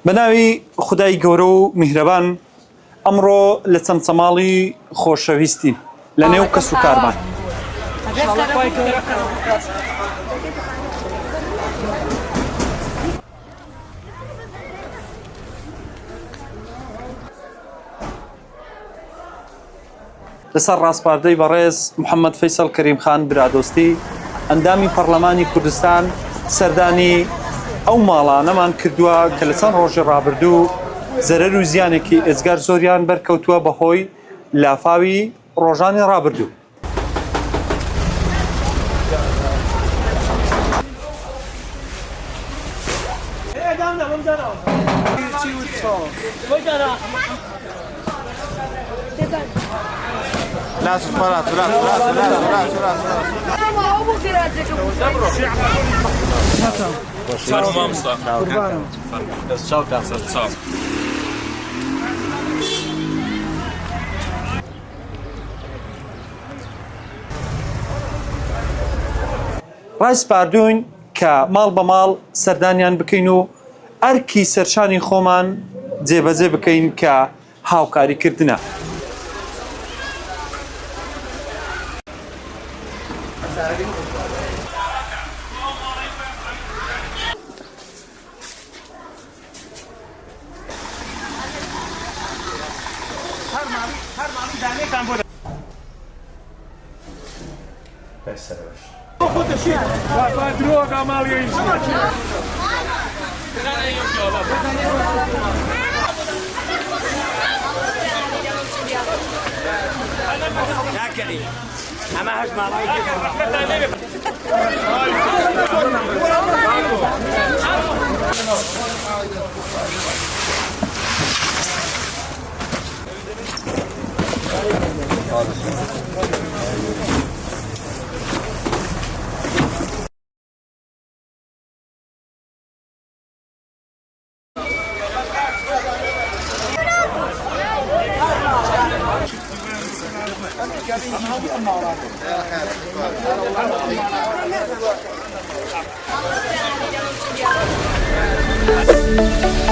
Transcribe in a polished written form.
بەناوی خودای گەورە و میهرەبان ئەمڕۆ لە چەمچەماڵی خۆشەویستین لە نێو کەس و کارمان. لەسەر ڕاستپاردەی بەڕێز محەممەد فەیسەڵ کەریمخان برادۆستی ئەندامی پەرلەمانی کوردستان سەردانی ئەو ماڵانەمان کردووە کە لە چەند ڕۆژی ڕابردوو زەرەر و زیانێکی ئێجگار زۆریان بەرکەوتووە بەهۆی لافاوی ڕۆژانی ڕابردوو. لا سفرات ڕایسپاردوین کە ماڵ بە ماڵ سەردانیان بکەین و ئەرکی سەرشانی خۆمان جێبەجێ بکەین کە هاوکاریکردنە. Thank you.